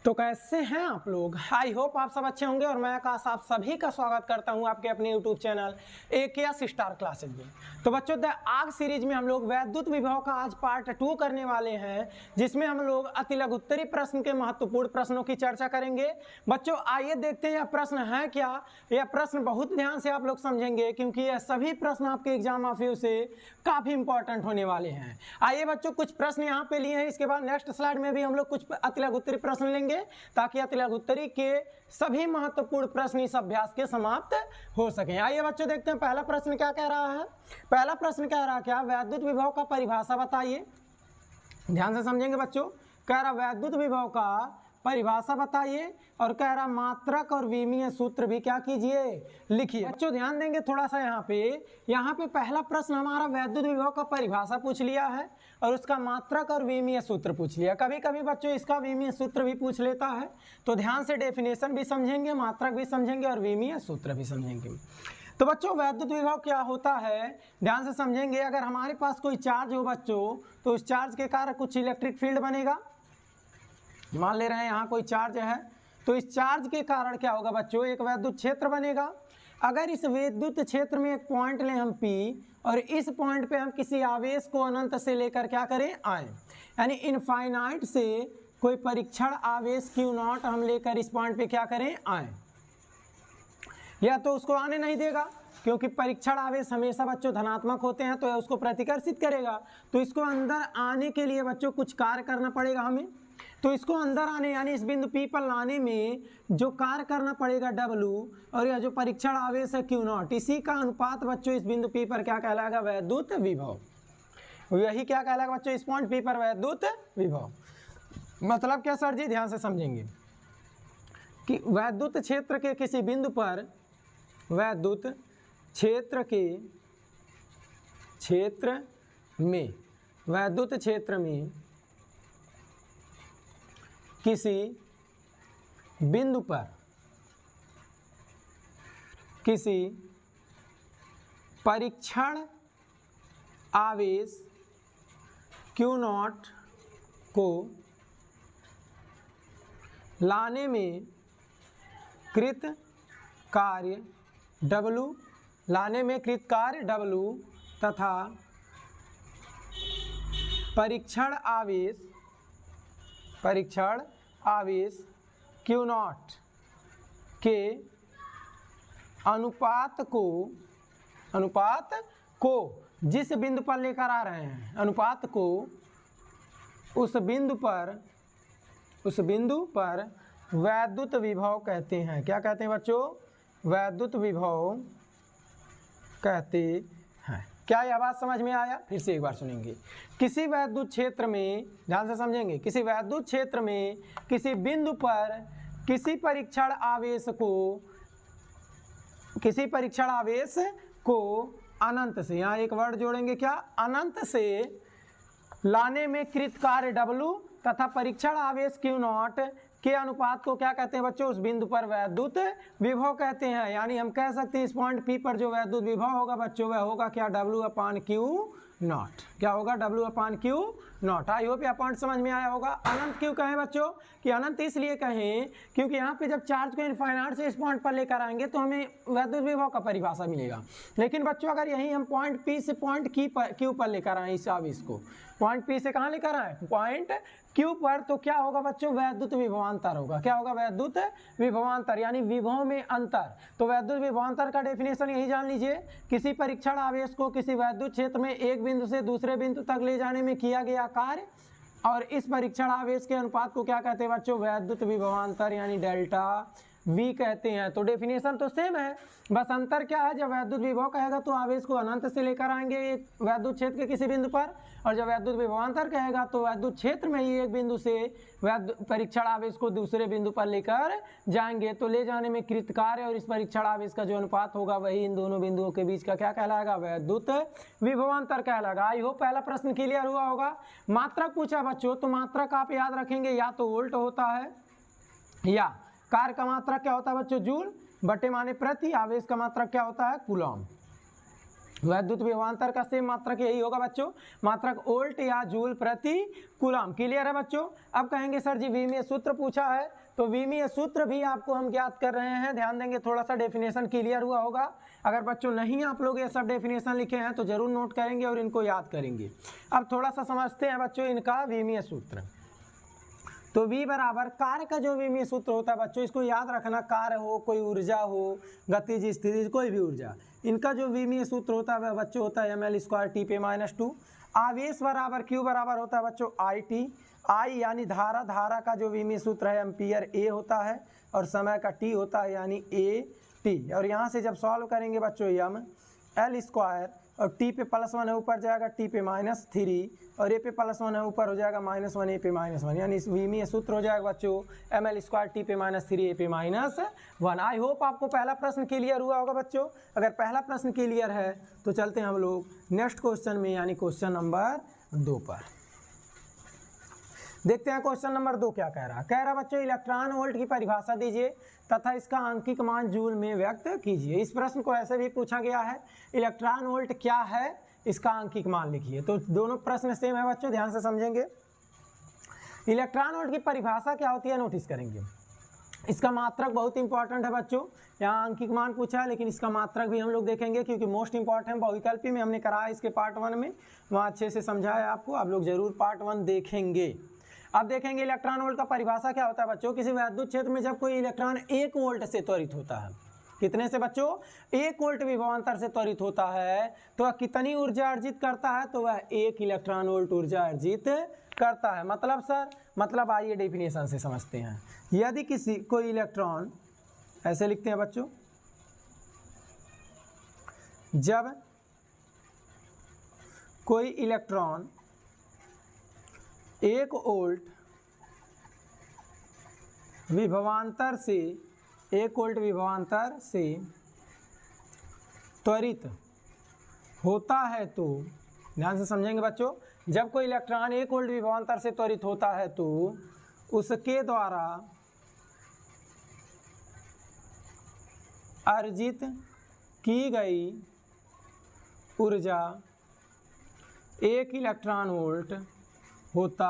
तो कैसे हैं आप लोग। आई होप आप सब अच्छे होंगे और मैं आकाश आप सभी का स्वागत करता हूं आपके अपने YouTube channel AKS star classes में। तो बच्चों आग सीरीज में हम लोग वैद्युत विभव का आज पार्ट 2 करने वाले हैं, जिसमें हम लोग अति लघुत्तरी प्रश्न के महत्वपूर्ण प्रश्नों की चर्चा करेंगे। बच्चों आइए देखते हैं यह प्रश्न है क्या। यह प्रश्न बहुत ध्यान से आप लोग समझेंगे क्योंकि यह सभी प्रश्न आपके एग्जाम ऑफियो से काफी इंपॉर्टेंट होने वाले हैं। आइए बच्चों कुछ प्रश्न यहाँ पे लिए हैं, इसके बाद नेक्स्ट स्लाइड में भी हम लोग कुछ अति लघुत्तरी प्रश्न लेंगे ताकि अति लघुत्तरी के सभी महत्वपूर्ण प्रश्न इस अभ्यास के समाप्त हो सकें। आइए बच्चों देखते हैं पहला प्रश्न क्या कह रहा है। पहला प्रश्न कह रहा क्या, वैद्युत विभव का परिभाषा बताइए। ध्यान से समझेंगे बच्चों। कह रहा वैद्युत विभव का परिभाषा बताइए और कह रहा मात्रक और विमीय सूत्र भी क्या कीजिए, लिखिए। बच्चों ध्यान देंगे थोड़ा सा यहाँ पे पहला प्रश्न हमारा वैद्युत विभव का परिभाषा पूछ लिया है और उसका मात्रक और विमीय सूत्र पूछ लिया। कभी कभी बच्चों इसका विमीय सूत्र भी पूछ लेता है, तो ध्यान से डेफिनेशन भी समझेंगे, मात्रक भी समझेंगे और विमीय सूत्र भी समझेंगे। तो बच्चों वैद्युत विभव क्या होता है, ध्यान से समझेंगे। अगर हमारे पास कोई चार्ज हो बच्चों, तो उस चार्ज के कारण कुछ इलेक्ट्रिक फील्ड बनेगा। मान ले रहे हैं यहाँ कोई चार्ज है, तो इस चार्ज के कारण क्या होगा बच्चों, एक वैद्युत क्षेत्र बनेगा। अगर इस विद्युत क्षेत्र में एक पॉइंट लें हम P और इस पॉइंट पे हम किसी आवेश को अनंत से लेकर क्या करें, आए, यानी इनफाइनाइट से कोई परीक्षण आवेश Q0 हम लेकर इस पॉइंट पे क्या करें, आए, या तो उसको आने नहीं देगा क्योंकि परीक्षण आवेश हमेशा बच्चों धनात्मक होते हैं, तो उसको प्रतिकर्षित करेगा। तो इसको अंदर आने के लिए बच्चों कुछ कार्य करना पड़ेगा हमें। तो इसको अंदर आने यानी इस बिंदु P पर लाने में जो कार्य करना पड़ेगा W, और यह जो परीक्षण आवेश है Q0, इसी का अनुपात बच्चों इस बिंदु P पर क्या कहलाएगा, वैद्युत विभव। यही क्या कहलाएगा बच्चों, इस पॉइंट P पर वैद्युत विभव। मतलब क्या सर जी, ध्यान से समझेंगे कि वैद्युत क्षेत्र के किसी बिंदु पर, वैद्युत क्षेत्र के क्षेत्र में, वैद्युत क्षेत्र में किसी बिंदु पर किसी परीक्षण आवेश Q0 को लाने में कृत कार्य W, लाने में कृत कार्य W तथा परीक्षण आवेश Q0 के अनुपात को जिस बिंदु पर लेकर आ रहे हैं, अनुपात को उस बिंदु पर वैद्युत विभव कहते हैं। क्या कहते हैं बच्चों, वैद्युत विभव कहते हैं। क्या यह बात समझ में आया, फिर से एक बार सुनेंगे। किसी वैद्युत क्षेत्र में, ध्यान से समझेंगे, किसी वैद्युत क्षेत्र में किसी बिंदु पर किसी परीक्षण आवेश को अनंत से, यहाँ एक वर्ड जोड़ेंगे क्या, अनंत से लाने में कृत कार्य W तथा परीक्षण आवेश Q0 के अनुपात को क्या कहते हैं बच्चों, उस बिंदु पर वैद्युत विभव कहते हैं। यानी हम कह सकते हैं इस पॉइंट P पर जो वैद्युत विभव होगा बच्चों, वह होगा क्या, W/Q0। क्या होगा, W/Q0। आई होप यह पॉइंट समझ में आया होगा। अनंत क्यों कहें बच्चों, कि अनंत इसलिए कहें क्योंकि यहाँ पे जब चार्ज को इनफाइनाइट से इस पॉइंट पर लेकर आएंगे तो हमें वैद्युत विभव का परिभाषा मिलेगा। लेकिन बच्चों अगर यही हम पॉइंट P से पॉइंट Q पर लेकर आए इस आवेश को, पॉइंट P से कहाँ लेकर आए, पॉइंट Q पर, तो क्या होगा बच्चों, वैद्युत विभवांतर होगा। क्या होगा, वैद्युत विभवांतर, यानी विभव में अंतर। तो वैद्युत विभवांतर का डेफिनेशन यही जान लीजिए, किसी परीक्षण आवेश को किसी वैद्युत क्षेत्र में एक बिंदु से दूसरे बिंदु तक ले जाने में किया गया कार्य, और इस परीक्षण आवेश के अनुपात को क्या कहते हैं बच्चों, वैद्युत विभवांतर यानी डेल्टा V कहते हैं। तो डेफिनेशन तो सेम है, बस अंतर क्या है, जब वैद्युत विभव कहेगा तो आवेश को अनंत से लेकर आएंगे एक वैद्युत क्षेत्र के किसी बिंदु पर, और जब वैद्युत विभवांतर कहेगा तो वैद्युत क्षेत्र में ही एक बिंदु से परीक्षण आवेश को दूसरे बिंदु पर लेकर जाएंगे, तो ले जाने में कृत कार्य और इस परीक्षण आवेश का जो अनुपात होगा वही इन दोनों बिंदुओं के बीच का क्या कहलाएगा, वैद्युत विभवांतर कहलाएगा। आई होप पहला प्रश्न क्लियर हुआ होगा। मात्रक पूछा बच्चों, तो मात्रक आप याद रखेंगे या तो वोल्ट होता है, या कार्य का मात्रक क्या होता है बच्चों, जूल, बटे माने प्रति, आवेश का मात्रक क्या होता है, कूलॉम। वैद्युत विभवांतर का सेम मात्रक यही होगा बच्चों, मात्रक वोल्ट या जूल प्रति कूलम। क्लियर है बच्चों। अब कहेंगे सर जी विमीय सूत्र पूछा है, तो विमीय सूत्र भी आपको हम ज्ञात कर रहे हैं, ध्यान देंगे थोड़ा सा डेफिनेशन क्लियर हुआ होगा। अगर बच्चों नहीं आप लोग ये सब डेफिनेशन लिखे हैं तो जरूर नोट करेंगे और इनको याद करेंगे। अब थोड़ा सा समझते हैं बच्चों इनका विमीय सूत्र। तो V बराबर कार्य का जो विमीय सूत्र होता है बच्चों, इसको याद रखना, कार्य हो, कोई ऊर्जा हो, गतिज स्थिति, कोई भी ऊर्जा, इनका जो विमीय सूत्र होता है वह बच्चों होता है ml² T/-2। आवेश बराबर Q बराबर होता है बच्चों IT, I यानी धारा का जो विमीय सूत्र है एम्पियर A होता है, और समय का T होता है यानी AT। और यहाँ से जब सॉल्व करेंगे बच्चों ml² और T पे +1 है ऊपर जाएगा T पे -3, और A पे +1 है ऊपर हो जाएगा -1 A पे -1, यानी इस विमीय सूत्र हो जाएगा बच्चों ml² T पे -3 A पे -1। आई होप आपको पहला प्रश्न क्लियर हुआ होगा बच्चों। अगर पहला प्रश्न क्लियर है तो चलते हैं हम लोग नेक्स्ट क्वेश्चन में, यानी क्वेश्चन नंबर 2 पर। देखते हैं क्वेश्चन नंबर 2 क्या कह रहा है। कह रहा बच्चों इलेक्ट्रॉन वोल्ट की परिभाषा दीजिए तथा इसका आंकिक मान जूल में व्यक्त कीजिए। इस प्रश्न को ऐसे भी पूछा गया है, इलेक्ट्रॉन वोल्ट क्या है, इसका आंकिक मान लिखिए। तो दोनों प्रश्न सेम है बच्चों, ध्यान से समझेंगे। इलेक्ट्रॉन वोल्ट की परिभाषा क्या होती है नोटिस करेंगे। इसका मात्रक बहुत इंपॉर्टेंट है बच्चों, यहाँ आंकिक मान पूछा है लेकिन इसका मात्रक भी हम लोग देखेंगे क्योंकि मोस्ट इंपॉर्टेंट बहुविकल्पी में हमने कराया इसके पार्ट 1 में, वहाँ अच्छे से समझाया आपको, आप लोग जरूर पार्ट 1 देखेंगे। अब देखेंगे इलेक्ट्रॉन वोल्ट का परिभाषा क्या होता है बच्चों। किसी वैद्युत क्षेत्र में जब कोई इलेक्ट्रॉन 1 वोल्ट से त्वरित होता है, कितने से बच्चों, 1 वोल्ट विभवांतर से त्वरित होता है, तो वह कितनी ऊर्जा अर्जित करता है, तो वह 1 इलेक्ट्रॉन वोल्ट ऊर्जा अर्जित करता है। मतलब सर, मतलब आइए डेफिनेशन से समझते हैं। यदि कोई इलेक्ट्रॉन, ऐसे लिखते हैं बच्चों, जब कोई इलेक्ट्रॉन 1 वोल्ट विभवांतर से 1 वोल्ट विभवांतर से त्वरित होता है, तो ध्यान से समझेंगे बच्चों, जब कोई इलेक्ट्रॉन 1 वोल्ट विभवांतर से त्वरित होता है तो उसके द्वारा अर्जित की गई ऊर्जा 1 इलेक्ट्रॉन वोल्ट होता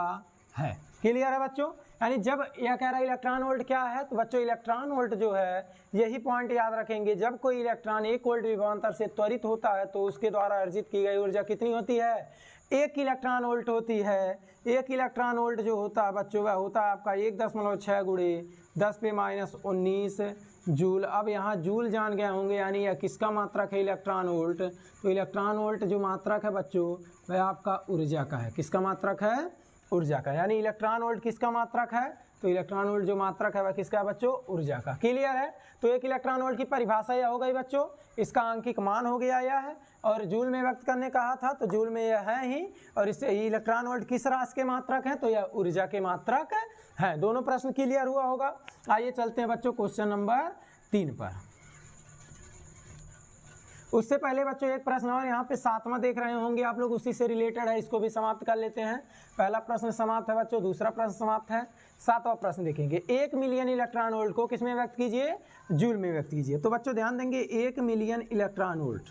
है। क्लियर है बच्चों। यानी जब यह कह रहा है इलेक्ट्रॉन वोल्ट क्या है, तो बच्चों इलेक्ट्रॉन वोल्ट जो है, यही पॉइंट याद रखेंगे, जब कोई इलेक्ट्रॉन 1 वोल्ट विभवांतर से त्वरित होता है तो उसके द्वारा अर्जित की गई ऊर्जा कितनी होती है, 1 इलेक्ट्रॉन वोल्ट होती है। 1 इलेक्ट्रॉन वोल्ट जो होता है बच्चों, वह होता है आपका 1.6 × 10⁻19 जूल। अब यहाँ जूल जान गए होंगे, यानी यह किसका मात्रक है, इलेक्ट्रॉन वोल्ट। तो इलेक्ट्रॉन वोल्ट जो मात्रक है बच्चों, वह आपका ऊर्जा का है। किसका मात्रक है, ऊर्जा का। यानी इलेक्ट्रॉन वोल्ट किसका मात्रक है, तो इलेक्ट्रॉन वोल्ट जो मात्रक है वह किसका है बच्चों, ऊर्जा का। क्लियर है। तो 1 इलेक्ट्रॉन वोल्ट की परिभाषा यह हो गई बच्चों, इसका आंकिक मान हो गया यह है, और जूल में व्यक्त करने कहा था तो जूल में यह है ही, और इससे इलेक्ट्रॉन वोल्ट किस राशि के मात्रक है, तो यह ऊर्जा के मात्रक है। दोनों प्रश्न क्लियर हुआ होगा। आइए चलते हैं बच्चों क्वेश्चन नंबर 3 पर। उससे पहले बच्चों एक प्रश्न और यहाँ पे 7वां देख रहे होंगे आप लोग, उसी से रिलेटेड है, इसको भी समाप्त कर लेते हैं। पहला प्रश्न समाप्त है बच्चों, दूसरा प्रश्न समाप्त है, 7वां प्रश्न देखेंगे। 1 मिलियन इलेक्ट्रॉन वोल्ट को किस में व्यक्त कीजिए, जूल में व्यक्त कीजिए। तो बच्चों ध्यान देंगे 1 million electron volt,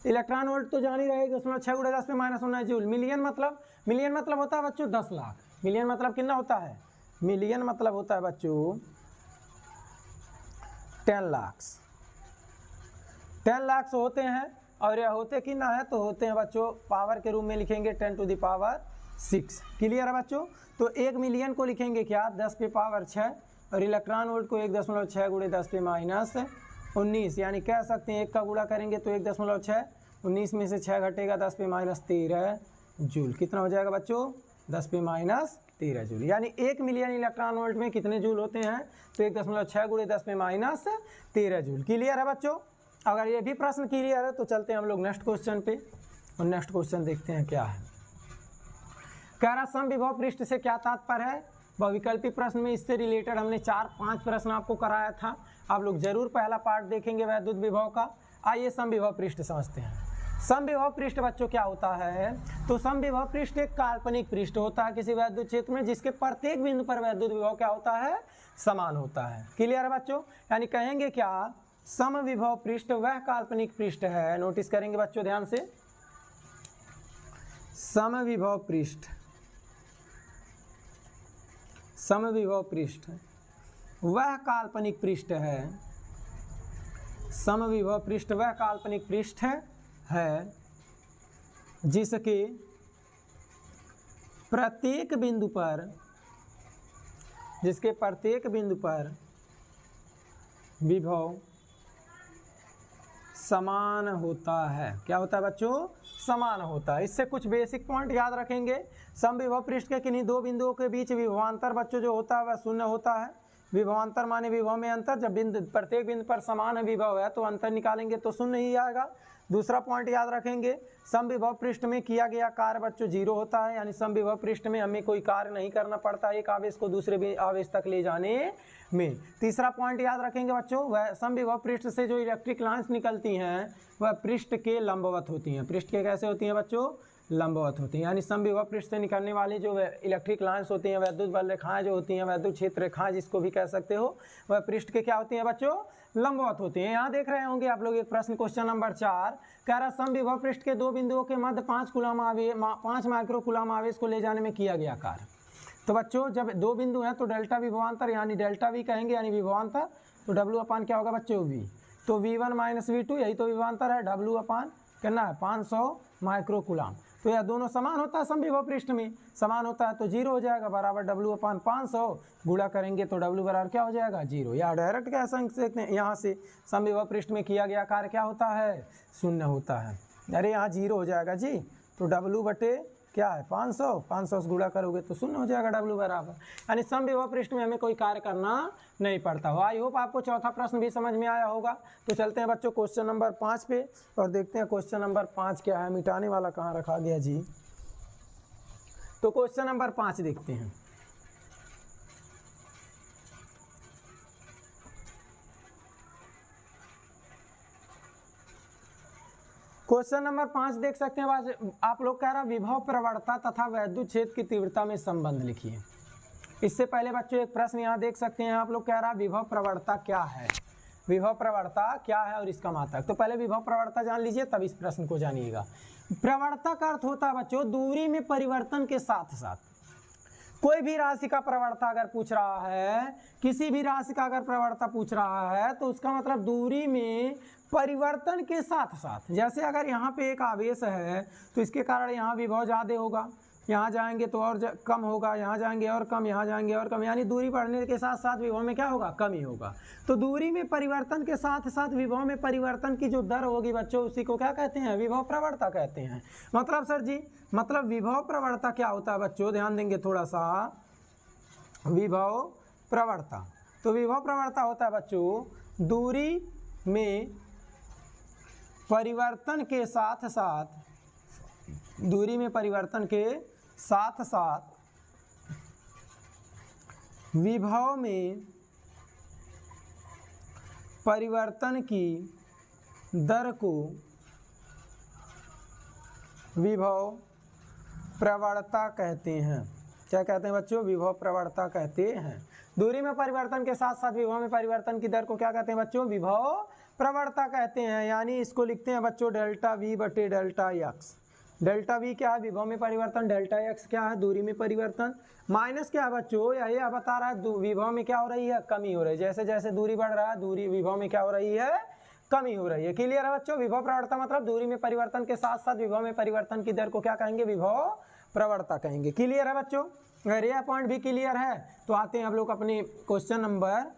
electron volt तो जान ही रहेगा, उसमें 6 × 10⁻19 जूल। मिलियन मतलब होता है बच्चों 10 लाख। मिलियन मतलब कितना होता है, मिलियन मतलब होता है बच्चों 10 लाख। 10 लाख होते हैं, और यह होते कितना है, तो होते हैं बच्चों पावर के रूप में लिखेंगे 10⁻6। क्लियर है बच्चों। तो 1 मिलियन को लिखेंगे क्या, 10⁻6, और इलेक्ट्रॉन वोल्ट को 1.6 × 10⁻19, यानी कह सकते हैं 1 का गुणा करेंगे तो 1.6, 19 में से 6 घटेगा 10⁻13 जूल। कितना हो जाएगा बच्चों, 10⁻13 जूल। यानी 1 मिलियन इलेक्ट्रॉन वोल्ट में कितने जूल होते हैं, तो 1.6 × 10⁻13 जूल। क्लियर है बच्चों। अगर ये भी प्रश्न क्लियर है तो चलते हैं हम लोग नेक्स्ट क्वेश्चन पे, और नेक्स्ट क्वेश्चन देखते हैं क्या है। कह रहा समविभव पृष्ठ से क्या तात्पर्य है। बहुविकल्पी प्रश्न में इससे रिलेटेड हमने 4-5 प्रश्न आपको कराया था, आप लोग जरूर पहला पार्ट देखेंगे वैद्युत विभव का। आइए समविभव पृष्ठ समझते हैं। समविभव पृष्ठ बच्चों क्या होता है, तो समविभव पृष्ठ एक काल्पनिक पृष्ठ होता है किसी वैद्युत क्षेत्र में, जिसके प्रत्येक बिंदु पर वैद्युत विभव क्या होता है, समान होता है। क्लियर है बच्चों। यानी कहेंगे क्या, समविभव पृष्ठ वह काल्पनिक पृष्ठ है, नोटिस करेंगे बच्चों ध्यान से, समविभव पृष्ठ, समविभव पृष्ठ वह काल्पनिक पृष्ठ है, समविभव पृष्ठ वह काल्पनिक पृष्ठ है जिसके प्रत्येक बिंदु पर, जिसके प्रत्येक बिंदु पर विभव समान होता है। क्या होता है बच्चों? समान होता है। इससे कुछ बेसिक पॉइंट याद रखेंगे। समविभव पृष्ठ के किन्हीं दो बिंदुओं के बीच विभवांतर बच्चों जो होता है वह शून्य होता है। विभवांतर माने विभव में अंतर। जब बिंदु प्रत्येक बिंदु पर समान विभव है तो अंतर निकालेंगे तो शून्य ही आएगा। दूसरा पॉइंट याद रखेंगे, समविभव पृष्ठ में किया गया कार्य बच्चों जीरो होता है, यानी समविभव पृष्ठ में हमें कोई कार्य नहीं करना पड़ता एक आवेश को दूसरे आवेश तक ले जाने में। तीसरा पॉइंट याद रखेंगे बच्चों, वह समविभव पृष्ठ से जो इलेक्ट्रिक लाइन्स निकलती हैं वह पृष्ठ के लंबवत होती हैं। पृष्ठ के कैसे होती हैं बच्चों? लंबवत होती हैं। यानी समविभव पृष्ठ से निकलने वाली जो इलेक्ट्रिक लाइन्स होती हैं, वैद्युत बल रेखाएं जो होती हैं, वैद्युत क्षेत्र रेखाएं जिसको भी कह सकते हो, वह पृष्ठ के क्या होती हैं बच्चों? लंबवत होती हैं। यहाँ देख रहे होंगे आप लोग एक प्रश्न, क्वेश्चन नंबर 4 कह रहा समविभव पृष्ठ के दो बिंदुओं के मध्य 5 माइक्रो कूलम आवेश को ले जाने में किया गया कार्य। तो बच्चों जब दो बिंदु हैं तो डेल्टा विभवांतर यानी डेल्टा वी कहेंगे, यानी विभवांतर, तो डब्ल्यू अपान क्या होगा बच्चों? वी। तो V1 माइनस V2 यही तो विभवांतर है। डब्ल्यू अपान कितना है? 500 माइक्रो कूलम। तो यह दोनों समान होता है, समविभव पृष्ठ में समान होता है तो जीरो हो जाएगा, बराबर डब्ल्यू अपान 500 गुणा करेंगे तो डब्ल्यू बराबर क्या हो जाएगा? जीरो। या डायरेक्ट कह सकते हैं यहाँ से समविभव पृष्ठ में किया गया कार्य क्या होता है? शून्य होता है। अरे यहाँ जीरो हो जाएगा जी, तो डब्ल्यू बटे क्या है? 500 से गुणा करोगे तो शून्य हो जाएगा डब्ल्यू बराबर। यानी समविभव पृष्ठ में हमें कोई कार्य करना नहीं पड़ता। आई होप आपको चौथा प्रश्न भी समझ में आया होगा। तो चलते हैं बच्चों क्वेश्चन नंबर 5 पे और देखते हैं क्वेश्चन नंबर 5 क्या है। मिटाने वाला कहाँ रखा गया जी? तो क्वेश्चन नंबर 5 देखते हैं। क्वेश्चन नंबर 5 देख सकते हैं आप लोग कह रहा विभव प्रवणता तथा वैद्युत क्षेत्र की तीव्रता में संबंध लिखिए। इससे पहले बच्चों एक प्रश्न यहाँ देख सकते हैं आप लोग कह रहा विभव प्रवणता क्या है? विभव प्रवणता क्या है और इसका मात्रक। तो पहले विभव प्रवणता जान लीजिए तब इस प्रश्न को जानिएगा। प्रवणता का अर्थ होता है बच्चों दूरी में परिवर्तन के साथ साथ। कोई भी राशि का प्रवणता अगर पूछ रहा है, किसी भी राशि का अगर प्रवणता पूछ रहा है तो उसका मतलब दूरी में परिवर्तन के साथ साथ। जैसे अगर यहाँ पे एक आवेश है तो इसके कारण यहाँ विभव ज़्यादा होगा, यहाँ जाएंगे तो और कम होगा, यहाँ जाएंगे और कम, यहाँ जाएंगे और कम, यानी दूरी बढ़ने के साथ साथ विभव में क्या होगा? कमी होगा। तो दूरी में परिवर्तन के साथ साथ विभव में परिवर्तन की जो दर होगी बच्चों उसी को क्या कहते हैं? विभव प्रवणता कहते हैं। मतलब सर जी, मतलब विभव प्रवणता क्या होता है बच्चों? ध्यान देंगे थोड़ा सा। विभव प्रवणता, तो विभव प्रवणता होता है बच्चों दूरी में परिवर्तन के साथ साथ, दूरी में परिवर्तन के साथ साथ विभव में परिवर्तन की दर को विभव प्रवणता कहते हैं। क्या कहते हैं बच्चों? विभव प्रवणता कहते हैं। दूरी में परिवर्तन के साथ साथ विभव में परिवर्तन की दर को क्या कहते हैं बच्चों? विभव प्रवणता कहते हैं। यानी इसको लिखते हैं बच्चों डेल्टा वी बटे डेल्टा एक्स। डेल्टा वी क्या है? विभव में परिवर्तन। डेल्टा एक्स क्या है? दूरी में परिवर्तन। माइनस क्या है बच्चों? यह बता रहा है विभव में क्या हो रही है? कमी हो रही है। जैसे जैसे दूरी बढ़ रहा है दूरी विभव में क्या हो रही है? कमी हो रही है। क्लियर है बच्चों? विभव प्रवणता मतलब दूरी में परिवर्तन के साथ साथ विभव में परिवर्तन की दर को क्या कहेंगे? विभव प्रवणता कहेंगे। क्लियर है बच्चों? अगर यह पॉइंट भी क्लियर है तो आते हैं हम लोग अपने क्वेश्चन नंबर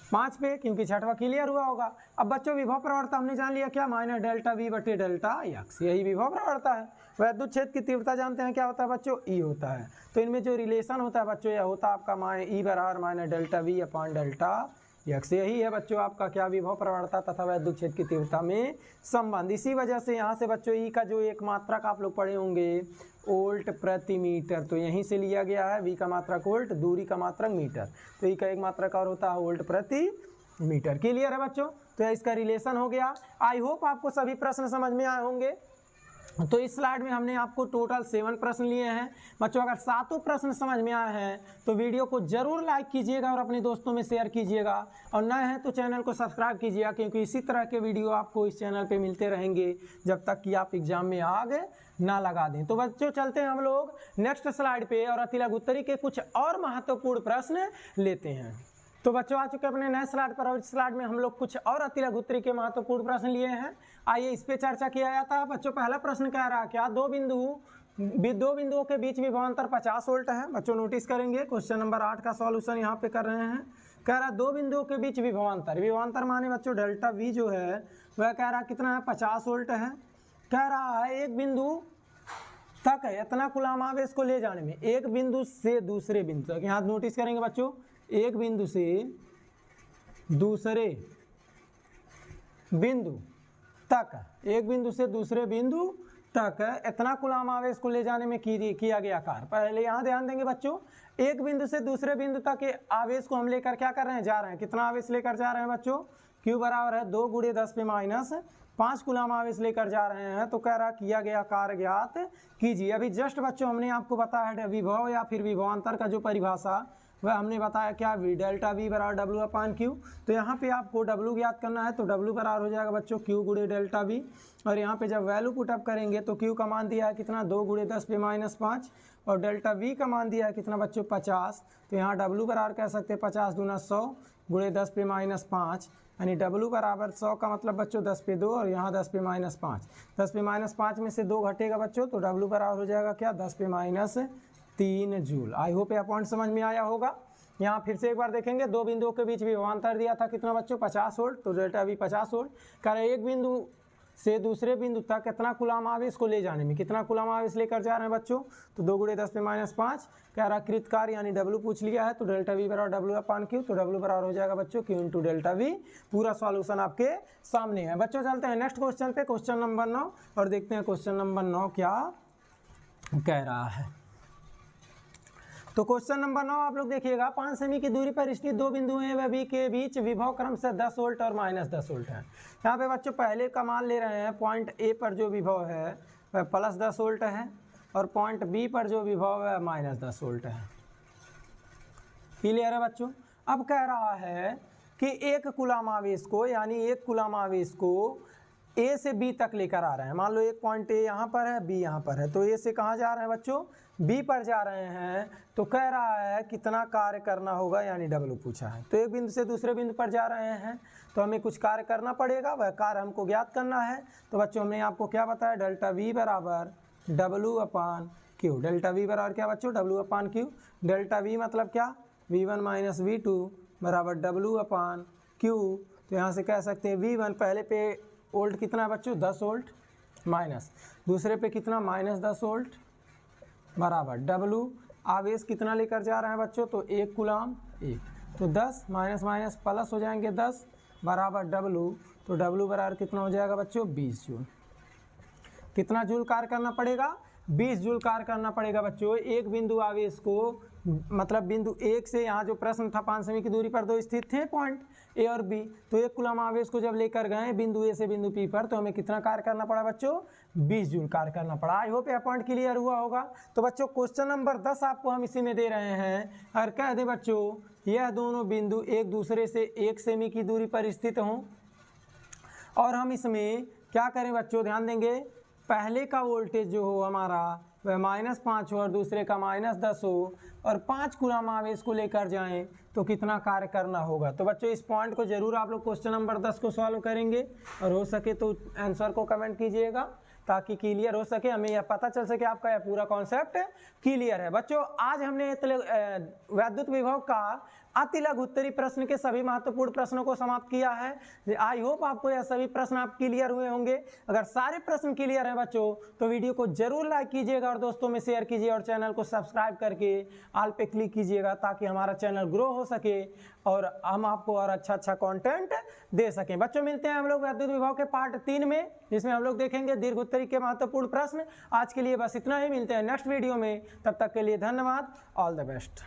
5 पे, क्योंकि छठवा क्लियर हुआ होगा। अब बच्चों विभव प्रवणता हमने जान लिया क्या? माइनस डेल्टा वी बटे डेल्टा एक्स, यही विभव प्रवणता है। वैद्युत क्षेत्र की तीव्रता जानते हैं क्या होता है बच्चों? ई होता है। तो इनमें जो रिलेशन होता है बच्चों यह होता है आपका ई बराबर minus delta we upon delta x. यही है बच्चों आपका क्या? विभव प्रवणता तथा वैद्युत क्षेत्र की तीव्रता में संबंध। इसी वजह से यहाँ से बच्चों ई का जो एक मात्रक आप लोग पढ़े होंगे वोल्ट प्रति मीटर, तो यहीं से लिया गया है। वी का मात्रक वोल्ट, दूरी का मात्रक मीटर, तो ई का एक मात्रक और होता है वोल्ट प्रति मीटर। क्लियर है बच्चों? तो इसका रिलेशन हो गया। आई होप आपको सभी प्रश्न समझ में आए होंगे। तो इस स्लाइड में हमने आपको टोटल 7 प्रश्न लिए हैं। बच्चों अगर 7 प्रश्न समझ में आए हैं तो वीडियो को जरूर लाइक कीजिएगा और अपने दोस्तों में शेयर कीजिएगा, और नए हैं तो चैनल को सब्सक्राइब कीजिएगा, क्योंकि इसी तरह के वीडियो आपको इस चैनल पे मिलते रहेंगे जब तक कि आप एग्जाम में आग ना लगा दें। तो बच्चों चलते हैं हम लोग नेक्स्ट स्लाइड पे और अतिलक उत्तरी के कुछ और महत्वपूर्ण प्रश्न लेते हैं। तो बच्चों आ चुके अपने नए स्लाइड पर, और इस स्लाइड में हम लोग कुछ और अतिलक उत्तरी के महत्वपूर्ण प्रश्न लिए हैं। आइए इस पे चर्चा किया जाता है। बच्चों पहला प्रश्न कह रहा है क्या दो बिंदुओं के बीच विभवांतर 50 वोल्ट है। बच्चों नोटिस करेंगे क्वेश्चन नंबर 8 का सॉल्यूशन यहाँ पे कर रहे हैं। कह रहा है दो बिंदुओं के बीच विभवांतर माने बच्चों डेल्टा वी जो है वह कह रहा है कितना है 50 वोल्ट है। कह रहा है एक बिंदु तक है इतना कूलम आवेश को ले जाने में, एक बिंदु से दूसरे बिंदु तक। यहाँ नोटिस करेंगे बच्चों एक बिंदु से दूसरे बिंदु तक, एक बिंदु से दूसरे बिंदु तक इतना कूलम आवेश को ले जाने में किया गया कार्य। पहले यहाँ ध्यान देंगे बच्चों, एक बिंदु से दूसरे बिंदु तक के आवेश को हम लेकर क्या कर रहे हैं जा रहे हैं। कितना आवेश लेकर जा रहे हैं बच्चों, Q बराबर है 2 × 10⁻5 कूलम आवेश लेकर जा रहे हैं। तो कह रहा किया गया कार्य ज्ञात कीजिए। अभी जस्ट बच्चों हमने आपको बताया है विभव या फिर विभवांतर का जो परिभाषा वह हमने बताया क्या डेल्टा V बराबर W/Q। तो यहाँ पे आपको W ज्ञात करना है, तो W बराबर हो जाएगा बच्चों Q × डेल्टा V। और यहाँ पे जब वैल्यू पुटअप करेंगे तो Q का मान दिया है कितना 2 × 10⁻5 और डेल्टा V का मान दिया है कितना बच्चों 50। तो यहाँ W बराबर कह सकते हैं 50 दूना 100 × 10⁻5, यानी W बराबर 100 का मतलब बच्चों 10/2 और यहाँ 10⁻5। 10⁻5 में से 2 घटेगा बच्चों, तो W बराबर हो जाएगा क्या 10⁻3 जूल। आई होप यह पॉइंट समझ में आया होगा। यहाँ फिर से एक बार देखेंगे, दो बिंदुओं के बीच विभवांतर दिया था कितना बच्चों 50 वोल्ट, तो डेल्टा V 50 वोल्ट। कह रहे एक बिंदु से दूसरे बिंदु तक कितना कूलम आवेश को ले जाने में, कितना कूलम आवेश लेकर जा रहे हैं बच्चों, तो 2 × 10⁻5। कह रहा कृत कार्य यानी W पूछ लिया है, तो डेल्टा V बराबर W/Q। तो W बराबर हो जाएगा बच्चों Q × डेल्टा V। पूरा सॉल्यूशन आपके सामने है। बच्चों चलते हैं नेक्स्ट क्वेश्चन पे, क्वेश्चन नंबर 9, और देखते हैं क्वेश्चन नंबर 9 क्या कह रहा है। तो क्वेश्चन नंबर 9 आप लोग देखिएगा, 5 सेमी की दूरी पर स्थित दो बिंदु हैं व बी के बीच विभव क्रम से 10 वोल्ट और -10 वोल्ट है। यहाँ पे बच्चों पहले का मान ले रहे हैं, पॉइंट ए पर जो विभव है वह +10 वोल्ट है और पॉइंट बी पर जो विभव है -10 वोल्ट है। क्लियर है बच्चों। अब कह रहा है कि एक कूलम आवेश को, यानी एक कूलम आवेश को ए से बी तक लेकर आ रहे हैं। मान लो एक पॉइंट ए यहाँ पर है, बी यहाँ पर है, तो ए से कहाँ जा रहे हैं बच्चों, बी पर जा रहे हैं। तो कह रहा है कितना कार्य करना होगा, यानी W पूछा है। तो एक बिंदु से दूसरे बिंदु पर जा रहे हैं तो हमें कुछ कार्य करना पड़ेगा, वह कार्य हमको ज्ञात करना है। तो बच्चों हमने आपको क्या बताया, डेल्टा V बराबर W/Q। डेल्टा V बराबर क्या बच्चों W/Q। डेल्टा V मतलब क्या V1 - V2 बराबर W/Q। तो यहाँ से कह सकते हैं V1 पहले पे वोल्ट कितना है बच्चों 10 वोल्ट माइनस, दूसरे पे कितना -10 वोल्ट बराबर W। आवेश कितना लेकर जा रहे हैं बच्चों, तो 1 कूलम 1, तो 10 माइनस प्लस हो जाएंगे 10 बराबर W। तो W बराबर कितना हो जाएगा बच्चों 20 जूल। कितना जूल कार्य करना पड़ेगा, 20 जूल कार्य करना पड़ेगा बच्चों। एक बिंदु आवेश को, मतलब बिंदु 1 से यहाँ जो प्रश्न था 5 सेमी की दूरी पर दो स्थित थे पॉइंट ए और बी, तो एक कूलम आवेश को जब लेकर गए बिंदु ए से बिंदु पी पर, तो हमें कितना कार्य करना पड़ा बच्चों 20 जूल कार्य करना पड़ा। आई होप यह पॉइंट क्लियर हुआ होगा। तो बच्चों क्वेश्चन नंबर 10 आपको हम इसी में दे रहे हैं, और कह दें बच्चों यह दोनों बिंदु एक दूसरे से 1 सेमी की दूरी पर स्थित हों, और हम इसमें क्या करें बच्चों, ध्यान देंगे, पहले का वोल्टेज जो हो हमारा वह -5 हो और दूसरे का -10 हो, और 5 कूलम आवेश को लेकर जाएं तो कितना कार्य करना होगा। तो बच्चों इस पॉइंट को जरूर आप लोग क्वेश्चन नंबर 10 को सॉल्व करेंगे, और हो सके तो आंसर को कमेंट कीजिएगा ताकि क्लियर हो सके, हमें यह पता चल सके आपका यह पूरा कॉन्सेप्ट क्लियर है। बच्चों आज हमने वैद्युत विभव का अतिलघु उत्तरी प्रश्न के सभी महत्वपूर्ण प्रश्नों को समाप्त किया है। आई होप आपको यह सभी प्रश्न आप क्लियर हुए होंगे। अगर सारे प्रश्न क्लियर हैं बच्चों तो वीडियो को जरूर लाइक कीजिएगा और दोस्तों में शेयर कीजिए, और चैनल को सब्सक्राइब करके ऑल पे क्लिक कीजिएगा ताकि हमारा चैनल ग्रो हो सके और हम आपको और अच्छा कंटेंट दे सकें। बच्चों मिलते हैं हम लोग वैद्युत विभव के पार्ट 3 में, जिसमें हम लोग देखेंगे दीर्घ उत्तरी के महत्वपूर्ण प्रश्न। आज के लिए बस इतना ही, मिलते हैं नेक्स्ट वीडियो में, तब तक के लिए धन्यवाद, ऑल द बेस्ट।